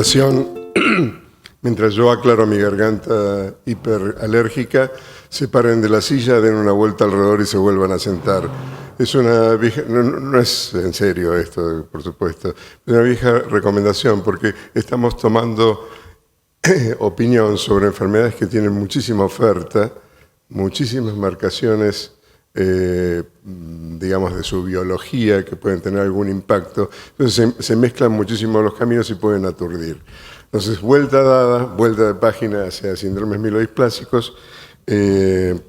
recomendación, mientras yo aclaro mi garganta hiperalérgica, se paren de la silla, den una vuelta alrededor y se vuelvan a sentar. Es una vieja, no es en serio esto, por supuesto, es una vieja recomendación porque estamos tomando opinión sobre enfermedades que tienen muchísima oferta, muchísimas marcaciones, digamos, de su biología que pueden tener algún impacto. Entonces se mezclan muchísimo los caminos y pueden aturdir. Entonces, vuelta dada, vuelta de página hacia síndromes mielodisplásicos. Me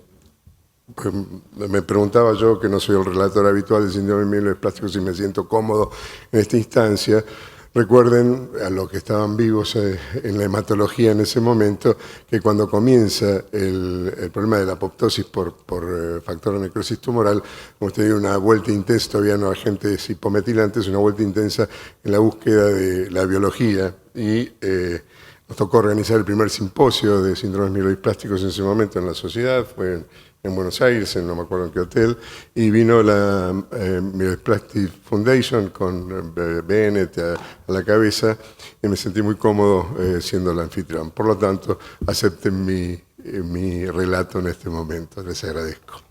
preguntaba yo, que no soy el relator habitual de síndromes mielodisplásicos, si me siento cómodo en esta instancia. Recuerden, a los que estaban vivos en la hematología en ese momento, que cuando comienza el problema de la apoptosis por factor de necrosis tumoral, hemos tenido una vuelta intensa, todavía no agentes hipometilantes, una vuelta intensa en la búsqueda de la biología y nos tocó organizar el primer simposio de síndromes mielodisplásticos en ese momento en la sociedad, fue en Buenos Aires, no me acuerdo en qué hotel, y vino la Mielodysplastic Foundation con Bennett a la cabeza, y me sentí muy cómodo siendo el anfitrión. Por lo tanto, acepten mi relato en este momento, les agradezco.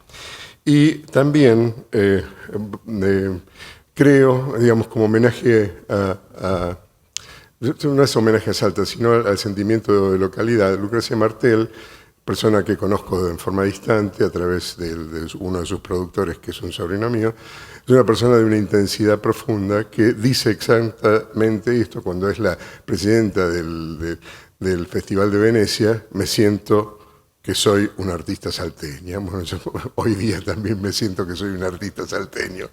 Y también creo, digamos, como homenaje no es homenaje a Salta, sino al sentimiento de localidad, Lucrecia Martel, persona que conozco en forma distante a través de uno de sus productores, que es un sobrino mío, es una persona de una intensidad profunda que dice exactamente esto cuando es la presidenta del Festival de Venecia: me siento que soy un artista salteña. Bueno, yo hoy día también me siento que soy un artista salteño.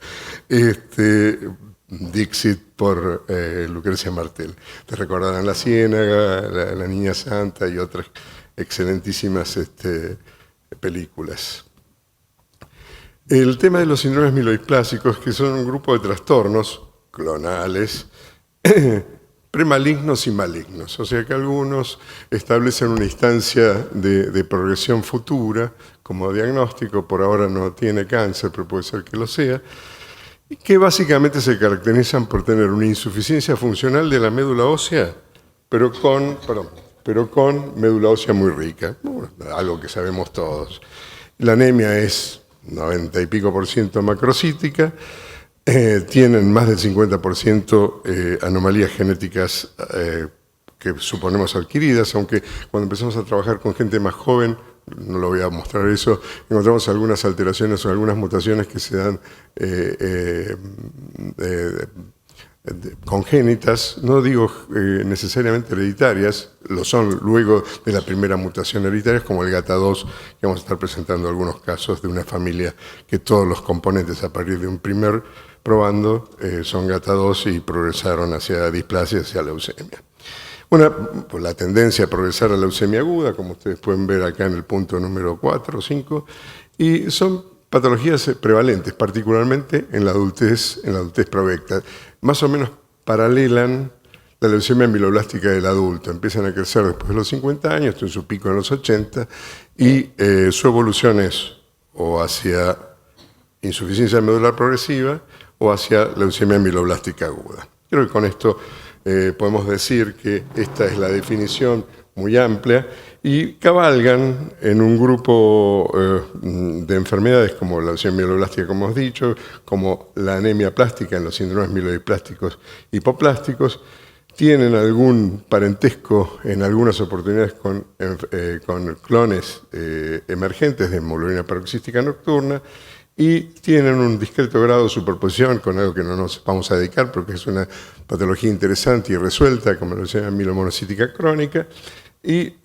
Dixit por Lucrecia Martel. Te recordarán La Ciénaga, la Niña Santa y otras excelentísimas películas. El tema de los síndromes mielodisplásicos, que son un grupo de trastornos clonales, premalignos y malignos, o sea que algunos establecen una instancia de progresión futura como diagnóstico, por ahora no tiene cáncer, pero puede ser que lo sea, y que básicamente se caracterizan por tener una insuficiencia funcional de la médula ósea, pero con médula ósea muy rica, algo que sabemos todos. La anemia es 90 y pico % macrocítica, tienen más del 50% anomalías genéticas que suponemos adquiridas, aunque cuando empezamos a trabajar con gente más joven, no lo voy a mostrar eso, encontramos algunas alteraciones o algunas mutaciones que se dan congénitas, no digo necesariamente hereditarias, lo son luego de la primera mutación hereditaria, como el GATA2, que vamos a estar presentando algunos casos de una familia que todos los componentes a partir de un primer probando son GATA2 y progresaron hacia displasia, hacia leucemia. Pues la tendencia a progresar a leucemia aguda, como ustedes pueden ver acá en el punto número 4 o 5, y son patologías prevalentes, particularmente en la adultez provecta. Más o menos paralelan la leucemia mieloblástica del adulto. Empiezan a crecer después de los 50 años, esto en su pico en los 80, y su evolución es o hacia insuficiencia medular progresiva o hacia leucemia mieloblástica aguda. Creo que con esto podemos decir que esta es la definición muy amplia y cabalgan en un grupo de enfermedades como la leucemia mieloblástica, como hemos dicho, como la anemia plástica en los síndromes mielodisplásticos hipoplásticos, tienen algún parentesco en algunas oportunidades con clones emergentes de hemoglobina paroxística nocturna y tienen un discreto grado de superposición con algo que no nos vamos a dedicar porque es una patología interesante y resuelta, como la leucemia mielomonocítica crónica, y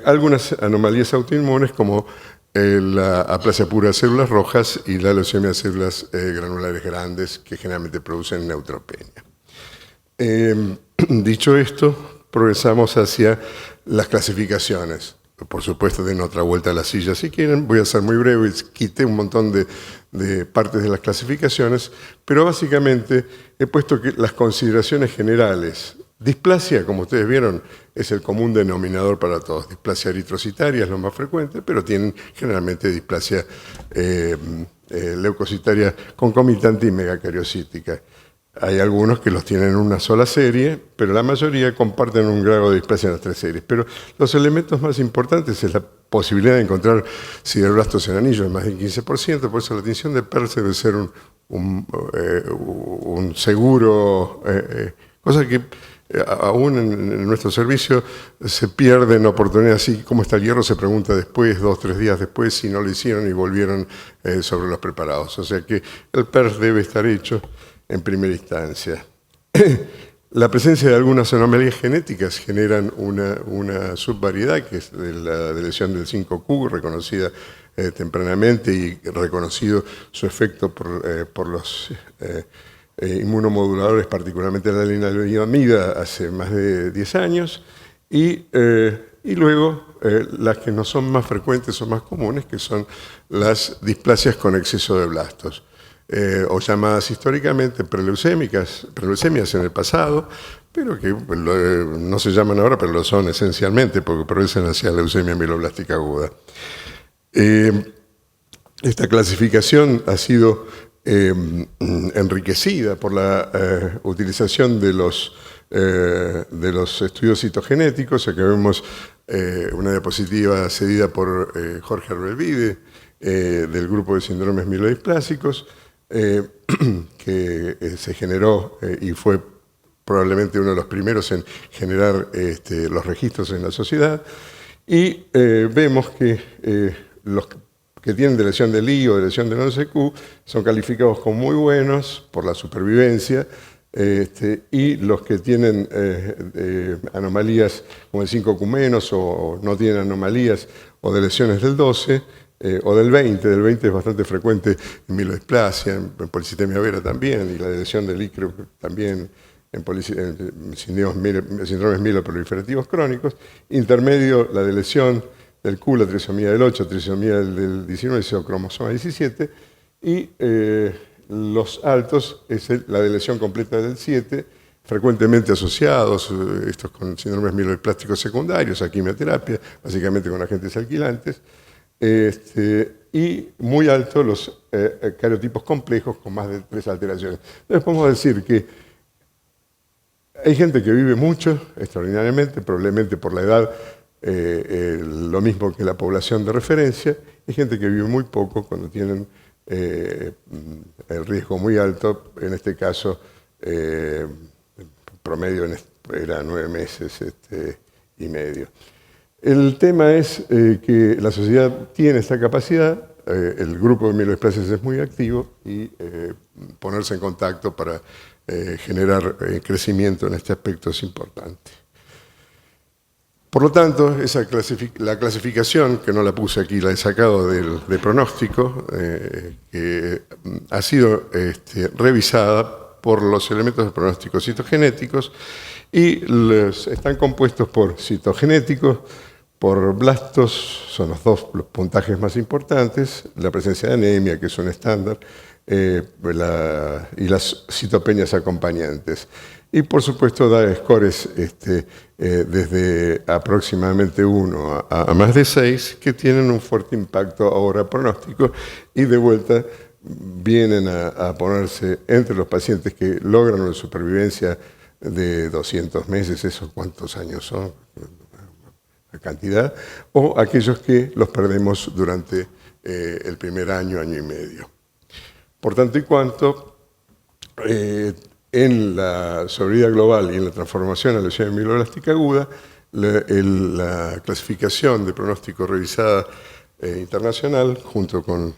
algunas anomalías autoinmunes como la aplasia pura de células rojas y la leucemia de células granulares grandes que generalmente producen neutropenia. Dicho esto, progresamos hacia las clasificaciones. Por supuesto, den otra vuelta a la silla si quieren. Voy a ser muy breve, quité un montón de partes de las clasificaciones, pero básicamente he puesto que las consideraciones generales. Displasia, como ustedes vieron, es el común denominador para todos. Displasia eritrocitaria es lo más frecuente, pero tienen generalmente displasia leucocitaria concomitante y megacariocítica. Hay algunos que los tienen en una sola serie, pero la mayoría comparten un grado de displasia en las 3 series. Pero los elementos más importantes es la posibilidad de encontrar sideroblastos en anillo en más del 15%, por eso la tinción de PERS debe ser un seguro, cosa que aún en nuestro servicio se pierden oportunidades, así como está el hierro se pregunta después, 2 o 3 días después, si no lo hicieron y volvieron sobre los preparados. O sea que el PERS debe estar hecho en primera instancia. La presencia de algunas anomalías genéticas generan una subvariedad, que es de la lesión del 5Q, reconocida tempranamente y reconocido su efecto por los inmunomoduladores, particularmente la lenalidomida, hace más de 10 años, y luego las que no son más frecuentes o más comunes, que son las displasias con exceso de blastos. O llamadas históricamente preleucemias en el pasado, pero que no se llaman ahora, pero lo son esencialmente, porque progresan hacia leucemia mieloblástica aguda. Esta clasificación ha sido enriquecida por la utilización de los estudios citogenéticos. Acá vemos una diapositiva cedida por Jorge Arbelvide, del grupo de síndromes mielodisplásicos, que se generó y fue probablemente uno de los primeros en generar los registros en la sociedad. Y vemos que los que tienen de lesión del I o de lesión del 11Q son calificados como muy buenos por la supervivencia, y los que tienen anomalías como el 5Q menos o no tienen anomalías o de lesiones del 12, o del 20 es bastante frecuente en mielodisplasia, en policitemia vera también, y la lesión del ICRE también en síndromes mieloproliferativos crónicos. Intermedio, la de lesión del Q, la trisomía del 8, trisomía del 19, cromosoma 17, y los altos es la de lesión completa del 7, frecuentemente asociados, estos con síndromes mielodiplásticos secundarios, a quimioterapia, básicamente con agentes alquilantes, y muy altos los cariotipos complejos con más de 3 alteraciones. Entonces podemos decir que hay gente que vive mucho, extraordinariamente, probablemente por la edad, lo mismo que la población de referencia. Hay gente que vive muy poco cuando tienen el riesgo muy alto, en este caso, promedio era 9 meses y medio. El tema es que la sociedad tiene esta capacidad, el grupo de mielodisplasias es muy activo, y ponerse en contacto para generar crecimiento en este aspecto es importante. Por lo tanto, la clasificación, que no la puse aquí, la he sacado de pronóstico, que ha sido revisada por los elementos de pronóstico citogenéticos, y están compuestos por citogenéticos, por blastos, son los puntajes más importantes, la presencia de anemia, que es un estándar, y las citopenias acompañantes. Y por supuesto da scores desde aproximadamente 1 a más de 6, que tienen un fuerte impacto ahora pronóstico, y de vuelta vienen a ponerse entre los pacientes que logran una supervivencia de 200 meses, ¿esos cuántos años son? La cantidad, o aquellos que los perdemos durante el primer año, año y medio. Por tanto y cuanto, en la sobrevida global y en la transformación a lesión mieloblástica aguda, la clasificación de pronóstico revisada internacional, junto con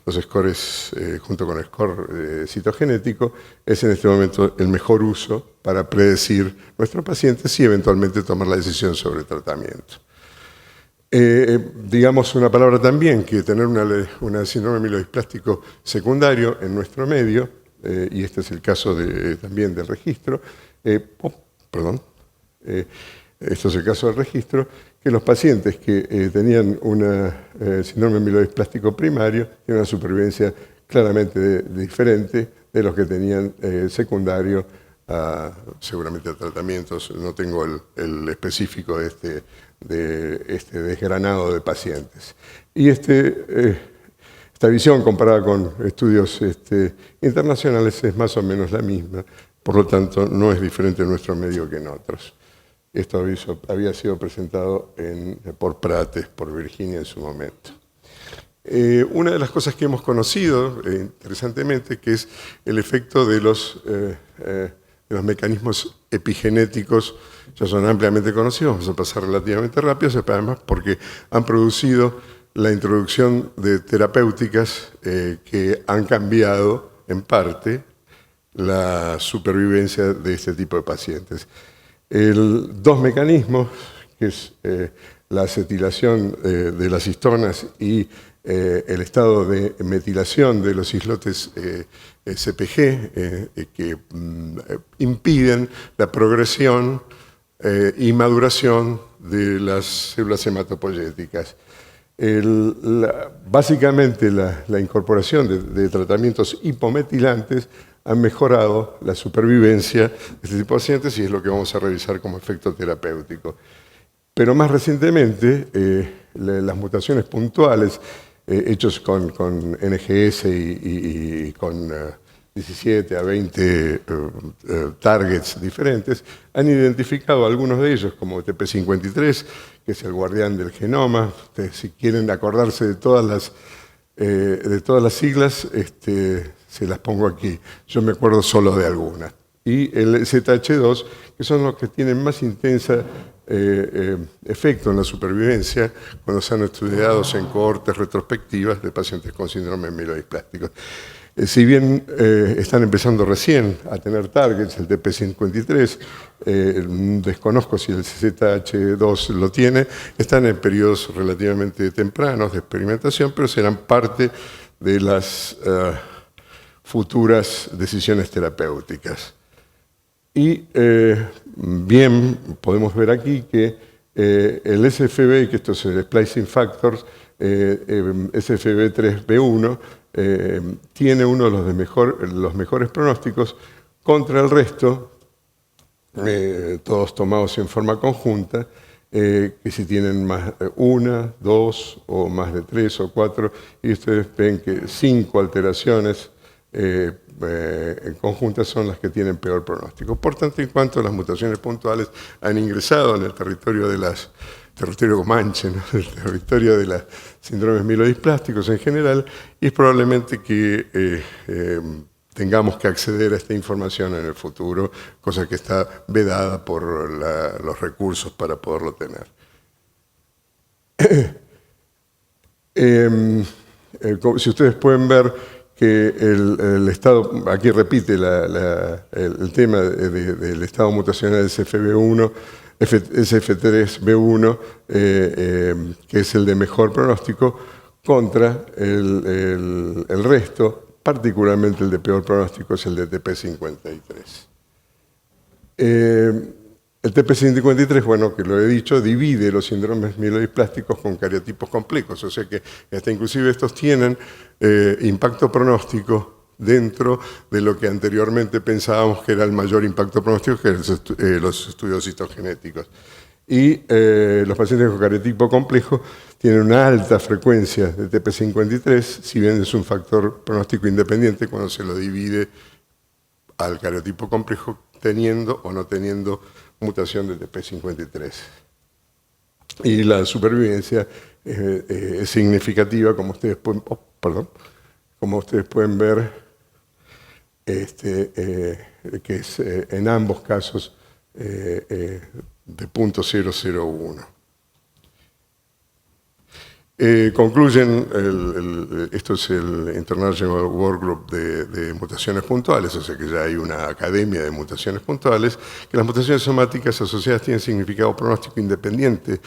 los scores, junto con el score citogenético, es en este momento el mejor uso para predecir nuestros pacientes y eventualmente tomar la decisión sobre el tratamiento. Digamos una palabra también, que tener una síndrome mielodisplástico secundario en nuestro medio, y este es el caso también del registro, esto es el caso del registro, que los pacientes que tenían un síndrome mielodisplástico primario tienen una supervivencia claramente diferente de los que tenían secundario, seguramente a tratamientos. No tengo el específico de este desgranado de pacientes. Y este Esta visión, comparada con estudios internacionales, es más o menos la misma, por lo tanto, no es diferente en nuestro medio que en otros. Esto había sido presentado por Prates, por Virginia en su momento. Una de las cosas que hemos conocido, interesantemente, que es el efecto de los mecanismos epigenéticos, ya son ampliamente conocidos, vamos a pasar relativamente rápido, además porque han producido la introducción de terapéuticas que han cambiado, en parte, la supervivencia de este tipo de pacientes. Dos mecanismos, que es la acetilación de las histonas y el estado de metilación de los islotes CpG, que impiden la progresión y maduración de las células hematopoyéticas. Básicamente la incorporación de tratamientos hipometilantes ha mejorado la supervivencia de este tipo de pacientes y es lo que vamos a revisar como efecto terapéutico. Pero más recientemente, las mutaciones puntuales hechos con NGS y con 17 a 20 targets diferentes, han identificado algunos de ellos como TP53, que es el guardián del genoma. Ustedes, si quieren acordarse de todas las siglas, se las pongo aquí. Yo me acuerdo solo de algunas. Y el ZH2, que son los que tienen más intensa efecto en la supervivencia cuando se han estudiado en cohortes retrospectivas de pacientes con síndrome mielodisplástico. Si bien están empezando recién a tener targets, el TP53, desconozco si el ZH2 lo tiene, están en periodos relativamente tempranos de experimentación, pero serán parte de las futuras decisiones terapéuticas. Y bien, podemos ver aquí que el SFB, que esto es el Splicing Factors, SFB3B1, tiene uno de los mejores pronósticos contra el resto, todos tomados en forma conjunta, que si tienen más una, dos o más de 3 o 4, y ustedes ven que 5 alteraciones en conjuntas son las que tienen peor pronóstico. Por tanto, en cuanto a las mutaciones puntuales han ingresado en el territorio territorio comanche, ¿no? El territorio de los síndromes mielodisplásticos en general, y es probablemente que tengamos que acceder a esta información en el futuro, cosa que está vedada por los recursos para poderlo tener. Si ustedes pueden ver que el estado, aquí repite el tema del estado mutacional del SFB1, SF3B1, que es el de mejor pronóstico, contra el resto, particularmente el de peor pronóstico es el de TP53. El TP53, bueno, que lo he dicho, divide los síndromes mielodisplásticos con cariotipos complejos, o sea que hasta inclusive estos tienen impacto pronóstico dentro de lo que anteriormente pensábamos que era el mayor impacto pronóstico, que eran los estudios citogenéticos. Y los pacientes con cariotipo complejo tienen una alta frecuencia de TP53, si bien es un factor pronóstico independiente cuando se lo divide al cariotipo complejo, teniendo o no teniendo mutación de TP53. Y la supervivencia es significativa, como ustedes pueden, ver, que es en ambos casos de 0.001. Concluyen, esto es el International Workgroup de mutaciones puntuales, o sea que ya hay una academia de mutaciones puntuales, que las mutaciones somáticas asociadas tienen significado pronóstico independiente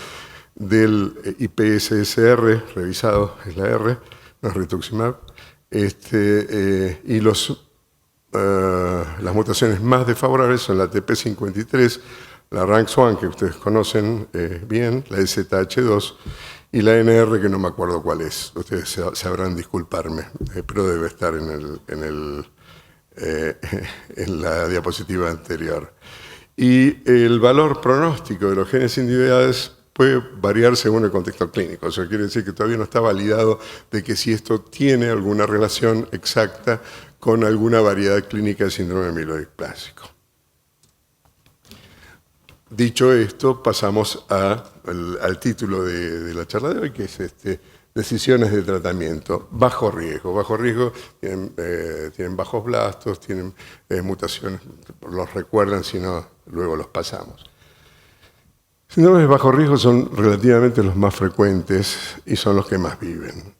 del IPSSR, revisado es la R, no es rituximab, y las mutaciones más desfavorables son la TP53, la RANKS1, que ustedes conocen bien, la ZH2, y la NR, que no me acuerdo cuál es. Ustedes sabrán disculparme, pero debe estar en la diapositiva anterior. Y el valor pronóstico de los genes individuales puede variar según el contexto clínico. O sea, quiere decir que todavía no está validado de que si esto tiene alguna relación exacta con alguna variedad clínica de síndrome mielodisplásico. Dicho esto, pasamos al título de la charla de hoy, que es decisiones de tratamiento. Bajo riesgo. Bajo riesgo tienen bajos blastos, tienen mutaciones, los recuerdan, si no, luego los pasamos. Síndromes de bajo riesgo son relativamente los más frecuentes y son los que más viven.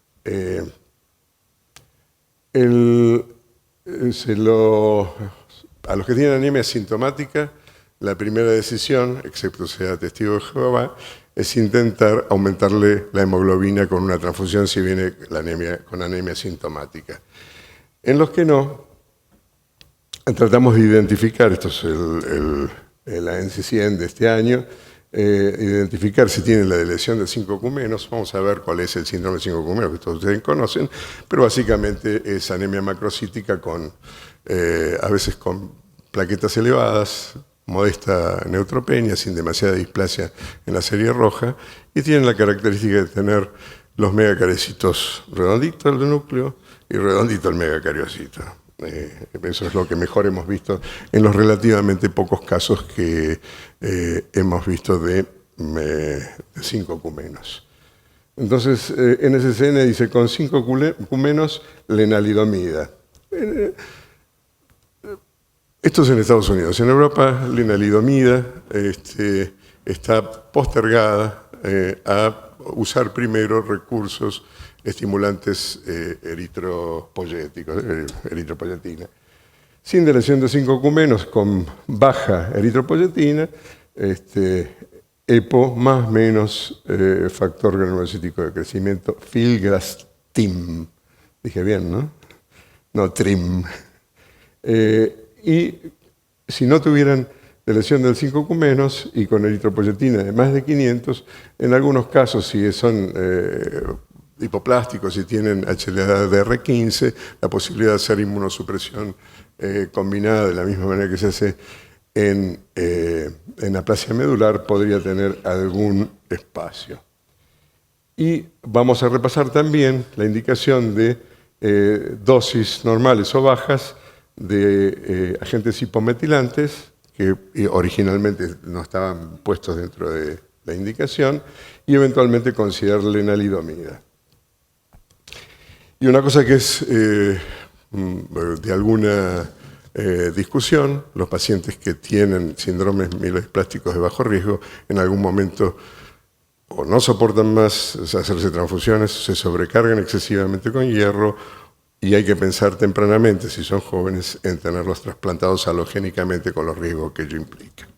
A los que tienen anemia sintomática, la primera decisión, excepto sea testigo de Jehová, es intentar aumentarle la hemoglobina con una transfusión si viene con anemia sintomática. En los que no, tratamos de identificar, esto es la NCCN de este año, identificar si tiene la lesión del 5Q-, vamos a ver cuál es el síndrome 5Q-, que todos ustedes conocen, pero básicamente es anemia macrocítica a veces con plaquetas elevadas, modesta neutropenia, sin demasiada displasia en la serie roja, y tienen la característica de tener los megacariocitos redonditos el núcleo y redondito el megacariocito. Eso es lo que mejor hemos visto en los relativamente pocos casos que hemos visto de 5Q-. Entonces, NCCN dice con 5Q-, lenalidomida. Esto es en Estados Unidos. En Europa, lenalidomida está postergada a usar primero recursos estimulantes eritropoyetina. Sin lesión de 5Q-, con baja eritropoyetina, EPO más menos factor granulocítico de crecimiento, filgrastim. Dije bien, ¿no? No, trim. Y si no tuvieran lesión del 5Q- y con eritropoyetina de más de 500, en algunos casos, si son hipoplásticos y tienen HLA-DR15, la posibilidad de hacer inmunosupresión combinada de la misma manera que se hace en aplasia medular podría tener algún espacio. Y vamos a repasar también la indicación de dosis normales o bajas de agentes hipometilantes que originalmente no estaban puestos dentro de la indicación y eventualmente considerar lenalidomida. Y una cosa que es de alguna discusión, los pacientes que tienen síndromes mielodisplácticos de bajo riesgo en algún momento o no soportan más hacerse transfusiones, se sobrecargan excesivamente con hierro y hay que pensar tempranamente, si son jóvenes, en tenerlos trasplantados halogénicamente con los riesgos que ello implica.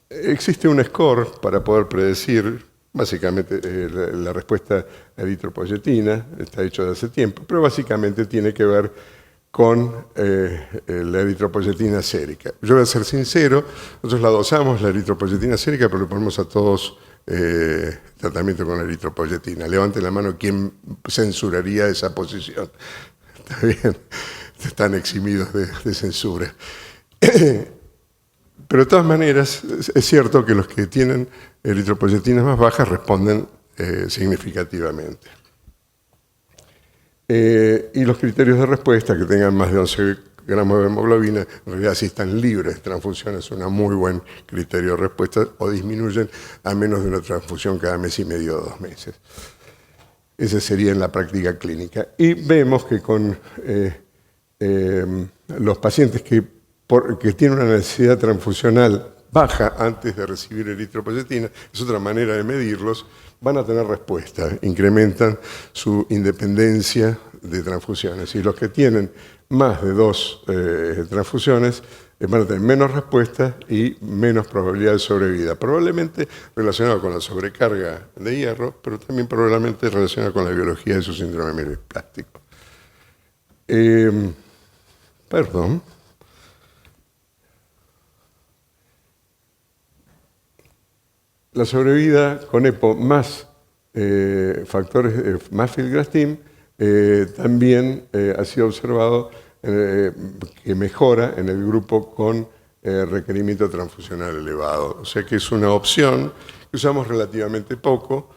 Existe un score para poder predecir, básicamente la respuesta a eritropoyetina, está hecho de hace tiempo, pero básicamente tiene que ver con la eritropoyetina sérica. Yo voy a ser sincero, nosotros la dosamos, la eritropoyetina sérica, pero le ponemos a todos tratamiento con eritropoyetina. Levante la mano quien censuraría esa posición. Está bien, están eximidos de censura. Pero de todas maneras, es cierto que los que tienen eritropoyetinas más bajas responden significativamente. Y los criterios de respuesta, que tengan más de 11 gramos de hemoglobina, en realidad si están libres de transfusión es un muy buen criterio de respuesta, o disminuyen a menos de una transfusión cada mes y medio o 2 meses. Ese sería en la práctica clínica. Y vemos que con los pacientes que tienen una necesidad transfusional baja antes de recibir eritropoyetina, es otra manera de medirlos, van a tener respuesta, incrementan su independencia de transfusiones. Y los que tienen más de 2 transfusiones van a tener menos respuesta y menos probabilidad de sobrevida. Probablemente relacionado con la sobrecarga de hierro, pero también probablemente relacionado con la biología de su síndrome mielodisplástico. Perdón. La sobrevida con EPO más factores, más filgrastim, también ha sido observado que mejora en el grupo con requerimiento transfusional elevado. O sea que es una opción que usamos relativamente poco,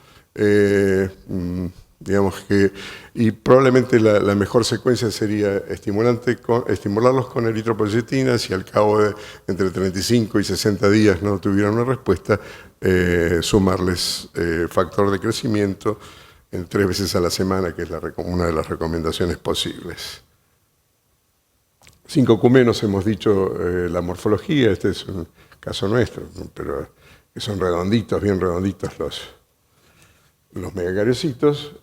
digamos que, y probablemente la mejor secuencia sería estimularlos con eritropoyetina. Si al cabo de entre 35 y 60 días no tuvieran una respuesta, sumarles factor de crecimiento en 3 veces a la semana, que es una de las recomendaciones posibles. 5Q- hemos dicho la morfología. Este es un caso nuestro, pero que son redonditos, bien redonditos los megacariocitos,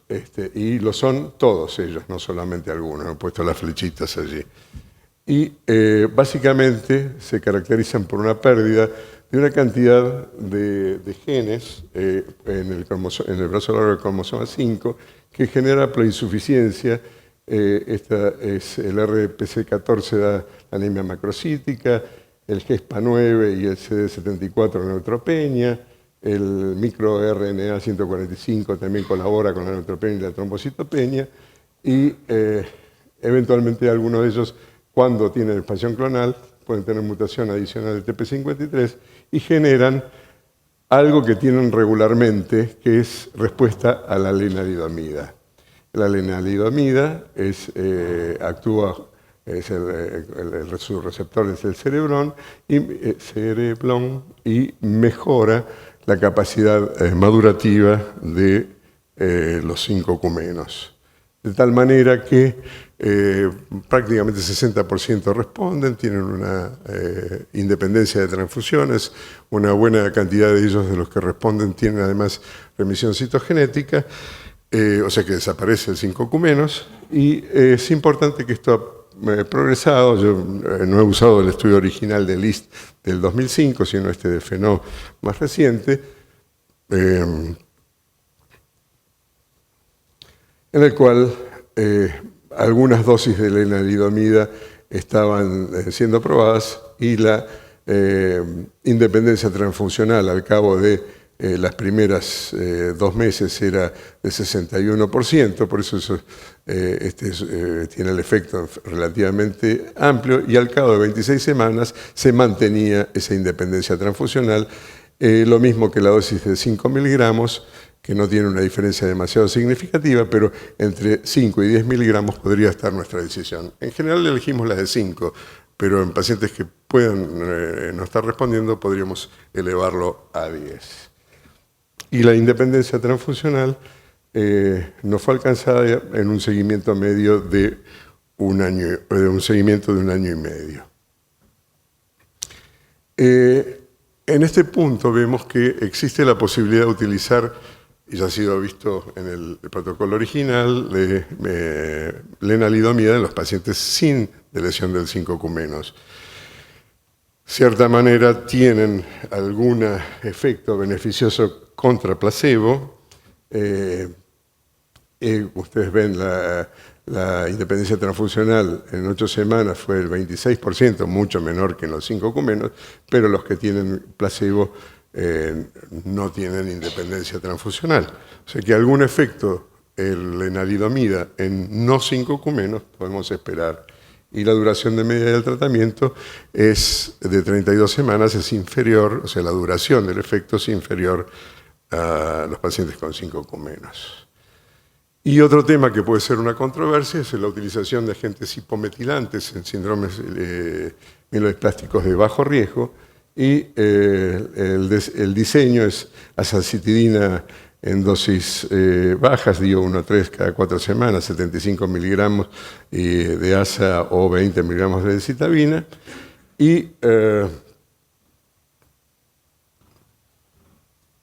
y lo son todos ellos, no solamente algunos. He puesto las flechitas allí. Y básicamente se caracterizan por una pérdida de una cantidad de genes en el brazo largo del cromosoma 5 que genera ploinsuficiencia. Esta es el RPC14 da la anemia macrocítica, el GESPA9 y el CD74 la neutropenia, el microRNA 145 también colabora con la neutropenia y la trombocitopenia, y eventualmente algunos de ellos, cuando tienen expansión clonal, pueden tener mutación adicional del TP53 y generan algo que tienen regularmente, que es respuesta a la lenalidomida. La lenalidomida actúa, su receptor es el cereblón y mejora la capacidad madurativa de los 5Q-. De tal manera que prácticamente 60% responden, tienen una independencia de transfusiones, una buena cantidad de ellos de los que responden tienen además remisión citogenética, o sea que desaparece el 5Q-, y es importante que esto ha progresado. Yo no he usado el estudio original de List del 2005, sino este de Fenó más reciente, en el cual algunas dosis de lenalidomida estaban siendo probadas y la independencia transfuncional al cabo de las primeras 2 meses era de 61%, por eso tiene el efecto relativamente amplio, y al cabo de 26 semanas se mantenía esa independencia transfusional, lo mismo que la dosis de 5 miligramos, que no tiene una diferencia demasiado significativa, pero entre 5 y 10 miligramos podría estar nuestra decisión. En general elegimos las de 5, pero en pacientes que puedan no estar respondiendo podríamos elevarlo a 10. Y la independencia transfusional no fue alcanzada en un seguimiento medio de un año y medio. En este punto vemos que existe la posibilidad de utilizar, y ya ha sido visto en el protocolo original, de lenalidomida en los pacientes sin lesión del 5Q-. Cierta manera tienen algún efecto beneficioso contra placebo. Ustedes ven la independencia transfusional en 8 semanas fue el 26%, mucho menor que en los 5Q-, pero los que tienen placebo no tienen independencia transfusional. O sea que algún efecto el lenalidomida en no 5Q- podemos esperar. Y la duración de media del tratamiento es de 32 semanas, es inferior, o sea, la duración del efecto es inferior a los pacientes con 5Q-. Y otro tema que puede ser una controversia es la utilización de agentes hipometilantes en síndromes mielodisplásticos de bajo riesgo, y el diseño es azacitidina en dosis bajas, digo 1,3 cada 4 semanas, 75 miligramos de ASA o 20 miligramos de decitabina, y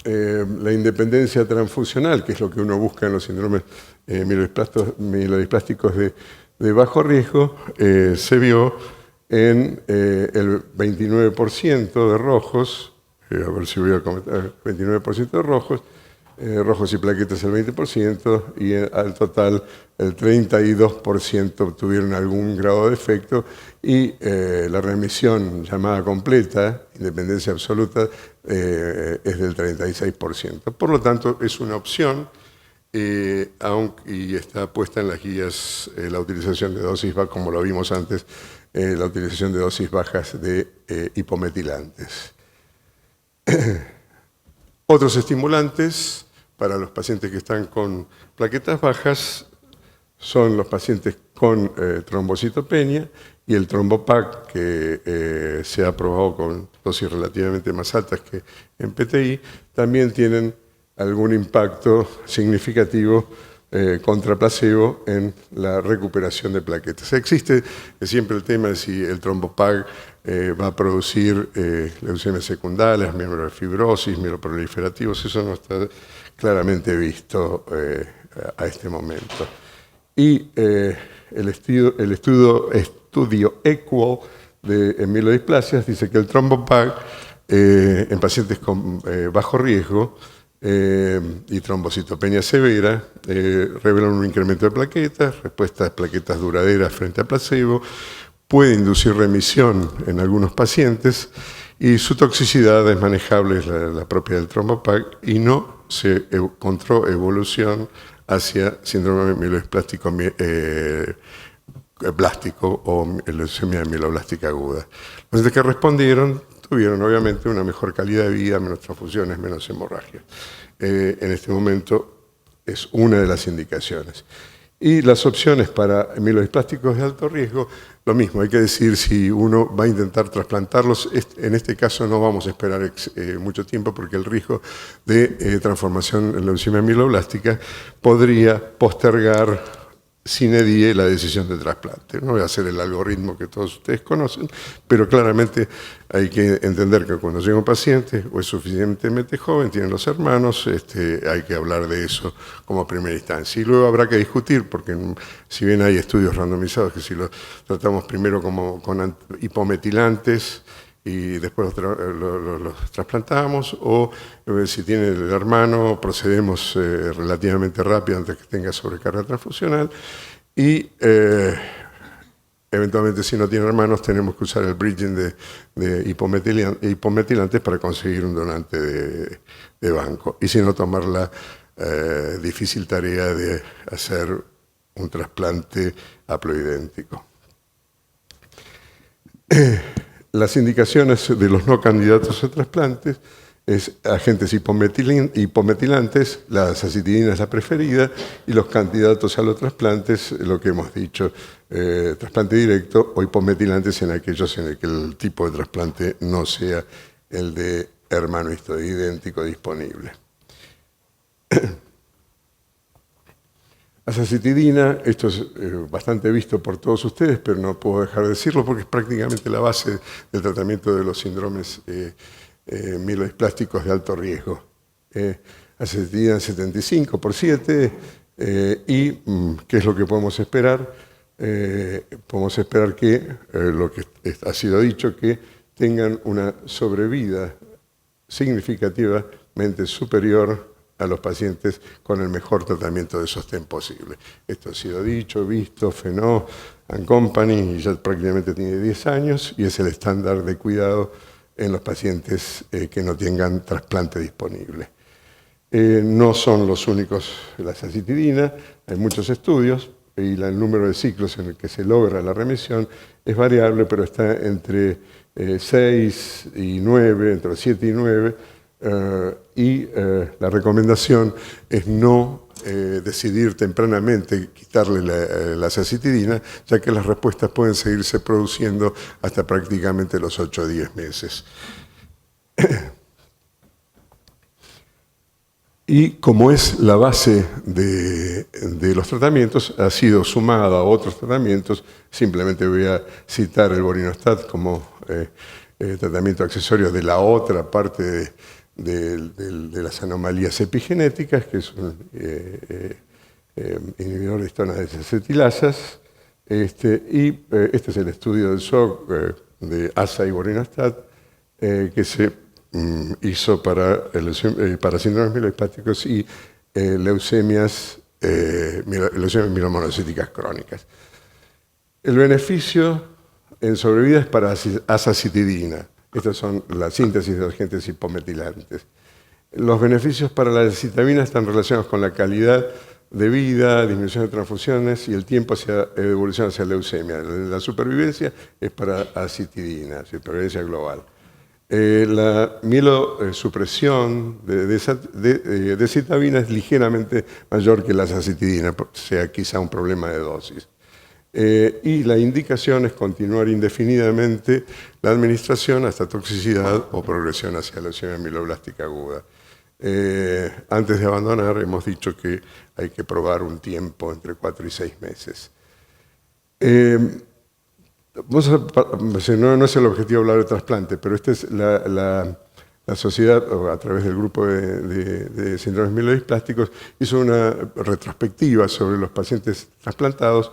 la independencia transfusional, que es lo que uno busca en los síndromes mielodisplásticos de bajo riesgo, se vio en el 29% de rojos, a ver si voy a comentar, 29% de rojos y plaquetas el 20%, y al total el 32% tuvieron algún grado de efecto, y la remisión llamada completa, independencia absoluta, es del 36%. Por lo tanto, es una opción, y está puesta en las guías la utilización de dosis como lo vimos antes, la utilización de dosis bajas de hipometilantes. Otros estimulantes para los pacientes que están con plaquetas bajas son los pacientes con trombocitopenia y el Trombopag, que se ha probado con dosis relativamente más altas que en PTI, también tienen algún impacto significativo contra placebo en la recuperación de plaquetas. Existe siempre el tema de si el Trombopag va a producir leucemias secundarias, mielofibrosis, mieloproliferativos, eso no está claramente visto a este momento. Y el estudio EQUAL de mielodisplasias dice que el Trombopag en pacientes con bajo riesgo y trombocitopenia severa revelan un incremento de plaquetas, respuestas de plaquetas duraderas frente a placebo, puede inducir remisión en algunos pacientes y su toxicidad es manejable, es la propia del Trombopag, y no se encontró evolución hacia síndrome mieloesplástico blástico o leucemia mieloblástica aguda. Los pacientes que respondieron tuvieron obviamente una mejor calidad de vida, menos transfusiones, menos hemorragia. En este momento es una de las indicaciones. Y las opciones para mielodisplásticos de alto riesgo, lo mismo, hay que decir si uno va a intentar trasplantarlos, en este caso no vamos a esperar mucho tiempo porque el riesgo de transformación en leucemia mieloblástica podría postergar sine die la decisión de trasplante. No voy a hacer el algoritmo que todos ustedes conocen, pero claramente hay que entender que cuando llega un paciente o es suficientemente joven, tiene los hermanos, hay que hablar de eso como primera instancia. Y luego habrá que discutir, porque si bien hay estudios randomizados que si los tratamos primero con hipometilantes y después los trasplantamos, o si tiene el hermano, procedemos relativamente rápido antes que tenga sobrecarga transfusional, y eventualmente si no tiene hermanos tenemos que usar el bridging de hipometilantes para conseguir un donante de banco, y si no tomar la difícil tarea de hacer un trasplante haploidéntico. Las indicaciones de los no candidatos a trasplantes es agentes hipometilantes, la acitidina es la preferida, y los candidatos a los trasplantes, lo que hemos dicho, trasplante directo o hipometilantes en aquellos en el que el tipo de trasplante no sea el de hermano histoidéntico disponible. Azacitidina, esto es bastante visto por todos ustedes, pero no puedo dejar de decirlo porque es prácticamente la base del tratamiento de los síndromes mielodisplásticos de alto riesgo. Azacitidina 75/7, y ¿qué es lo que podemos esperar? Podemos esperar que, lo que ha sido dicho, que tengan una sobrevida significativamente superior a los pacientes con el mejor tratamiento de sostén posible. Esto ha sido dicho, visto, Fenó and Company, ya prácticamente tiene 10 años y es el estándar de cuidado en los pacientes que no tengan trasplante disponible. No son los únicos la acitidina, hay muchos estudios y el número de ciclos en el que se logra la remisión es variable, pero está entre 6 y 9, entre 7 y 9, y la recomendación es no decidir tempranamente quitarle la acitidina, ya que las respuestas pueden seguirse produciendo hasta prácticamente los 8 o 10 meses. Y como es la base de los tratamientos, ha sido sumada a otros tratamientos. Simplemente voy a citar el Vorinostat como tratamiento accesorio de la otra parte de las anomalías epigenéticas, que es un inhibidor de histonas desacetilasas. Este es el estudio del SOC de ASA y Vorinostat, que se hizo para síndromes mieloespásticos y leucemias mielomonocíticas crónicas. El beneficio en sobrevida es para azacitidina. Estas son la síntesis de agentes hipometilantes. Los beneficios para la azacitidina están relacionados con la calidad de vida, disminución de transfusiones y el tiempo hacia evolución hacia leucemia. La supervivencia es para acitidina, supervivencia global. La mielosupresión de citabina es ligeramente mayor que la acitidina, sea quizá un problema de dosis. Y la indicación es continuar indefinidamente la administración hasta toxicidad o progresión hacia leucemia mieloblástica aguda. Antes de abandonar, hemos dicho que hay que probar un tiempo entre 4 y 6 meses. No es el objetivo hablar de trasplante, pero esta es la sociedad, a través del grupo de síndromes mielodisplásticos, hizo una retrospectiva sobre los pacientes trasplantados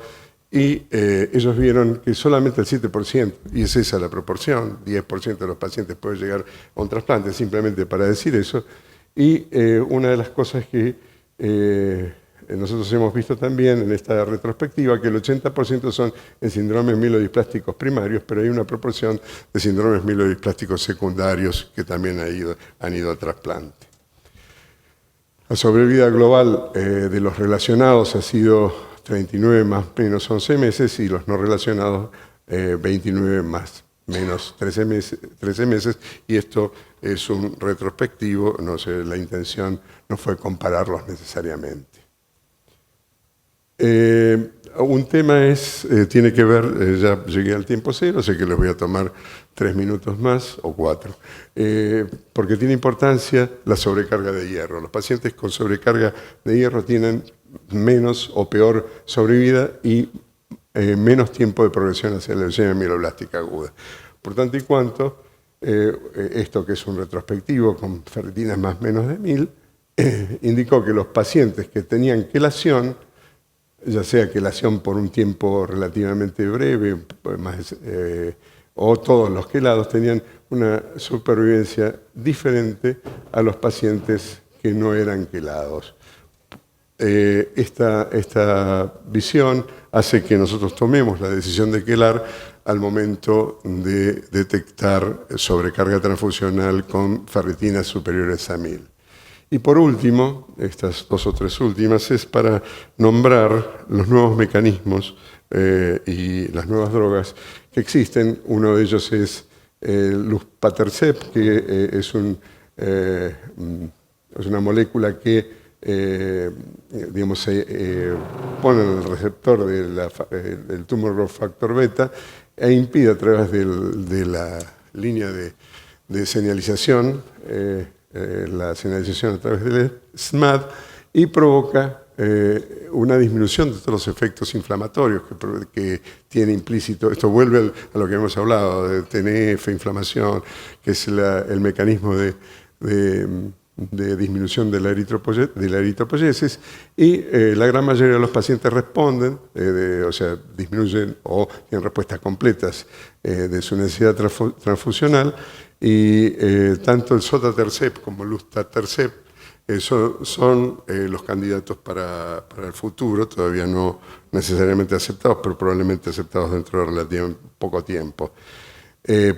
y ellos vieron que solamente el 7%, y es esa la proporción, 10% de los pacientes puede llegar a un trasplante, simplemente para decir eso. Y una de las cosas que nosotros hemos visto también en esta retrospectiva, que el 80% son en síndromes mielodisplásticos primarios, pero hay una proporción de síndromes mielodisplásticos secundarios que también han ido a trasplante. La sobrevida global de los relacionados ha sido 39 más menos 11 meses y los no relacionados 29 más menos 13 meses, y esto es un retrospectivo, no sé, la intención no fue compararlos necesariamente. Un tema tiene que ver, ya llegué al tiempo cero, sé que les voy a tomar 3 minutos más o 4, porque tiene importancia la sobrecarga de hierro. Los pacientes con sobrecarga de hierro tienen menos o peor sobrevida y menos tiempo de progresión hacia la leucemia mieloblástica aguda. Por tanto y cuanto, esto que es un retrospectivo con ferritinas más o menos de 1000, indicó que los pacientes que tenían quelación, ya sea quelación por un tiempo relativamente breve, o todos los quelados, tenían una supervivencia diferente a los pacientes que no eran quelados. Esta visión hace que nosotros tomemos la decisión de quelar al momento de detectar sobrecarga transfusional con ferritinas superiores a 1000. Y por último, estas 2 o 3 últimas, es para nombrar los nuevos mecanismos y las nuevas drogas que existen. Uno de ellos es luspatercept, que es una molécula que digamos, pone en el receptor del tumor growth factor beta e impide a través de la línea de señalización, la señalización a través del SMAD, y provoca una disminución de todos los efectos inflamatorios que tiene implícito. Esto vuelve a lo que hemos hablado de TNF, inflamación, que es el mecanismo de disminución de la eritropoyesis, y la gran mayoría de los pacientes responden, o sea, disminuyen o tienen respuestas completas de su necesidad transfusional, y tanto el sotatercept como el luspatercept son los candidatos para el futuro, todavía no necesariamente aceptados, pero probablemente aceptados dentro de relativamente poco tiempo,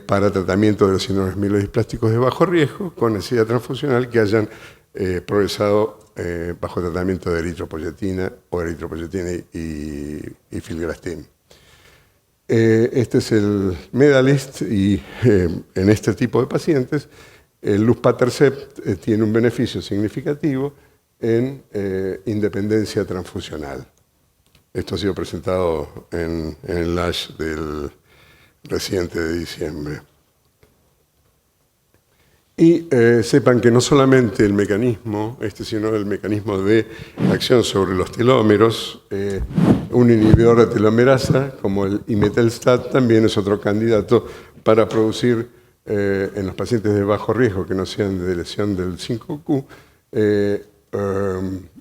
para tratamiento de los síndromes mielodisplásticos de bajo riesgo con necesidad transfusional que hayan progresado bajo tratamiento de eritropoyetina o eritropoyetina y filgrastim. Este es el Medalist, y en este tipo de pacientes el luspatercept tiene un beneficio significativo en independencia transfusional. Esto ha sido presentado en el ASH del reciente de diciembre. Y sepan que no solamente el mecanismo, sino el mecanismo de acción sobre los telómeros, un inhibidor de telomerasa, como el imetelstat, también es otro candidato para producir en los pacientes de bajo riesgo que no sean de lesión del 5Q,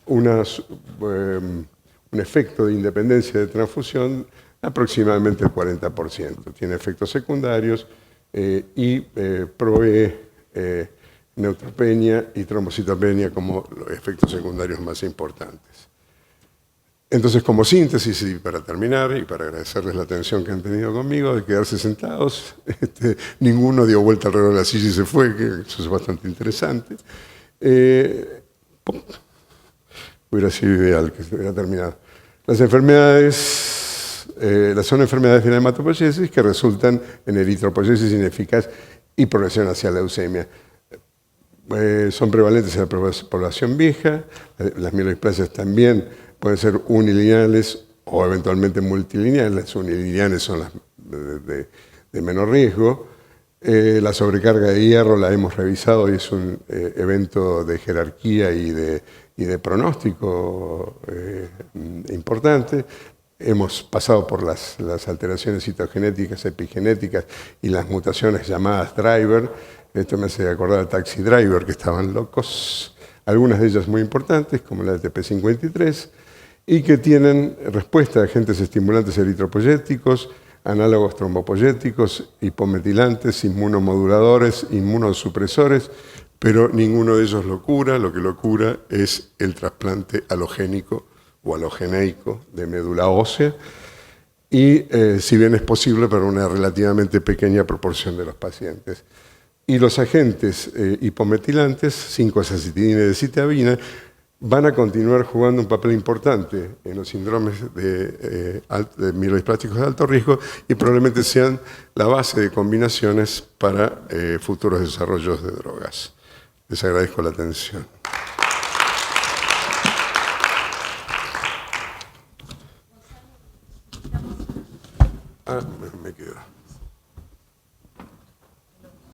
un efecto de independencia de transfusión aproximadamente el 40%. Tiene efectos secundarios y provee neutropenia y trombocitopenia como los efectos secundarios más importantes. Entonces, como síntesis y para terminar, y para agradecerles la atención que han tenido conmigo, de quedarse sentados, ninguno dio vuelta alrededor de la silla y se fue, que eso es bastante interesante. hubiera sido ideal que se hubiera terminado. Las enfermedades, son enfermedades de la hematopoiesis que resultan en eritropoiesis ineficaz y progresión hacia la leucemia. Son prevalentes en la población vieja, las mielodisplasias también pueden ser unilineales o eventualmente multilineales. Las unilineales son las de menor riesgo. La sobrecarga de hierro la hemos revisado y es un evento de jerarquía y de pronóstico importante. Hemos pasado por las alteraciones citogenéticas, epigenéticas y las mutaciones llamadas driver. Esto me hace acordar al taxi driver, que estaban locos. Algunas de ellas muy importantes, como la TP53, y que tienen respuesta a agentes estimulantes eritropoyéticos, análogos trombopoyéticos, hipometilantes, inmunomoduladores, inmunosupresores, pero ninguno de ellos lo cura. Lo que lo cura es el trasplante halogénico o halogeneico de médula ósea, y si bien es posible para una relativamente pequeña proporción de los pacientes. Y los agentes hipometilantes, 5-acetidina y decitabina, van a continuar jugando un papel importante en los síndromes de mielodisplasticos de alto riesgo y probablemente sean la base de combinaciones para futuros desarrollos de drogas. Les agradezco la atención. Me quedo.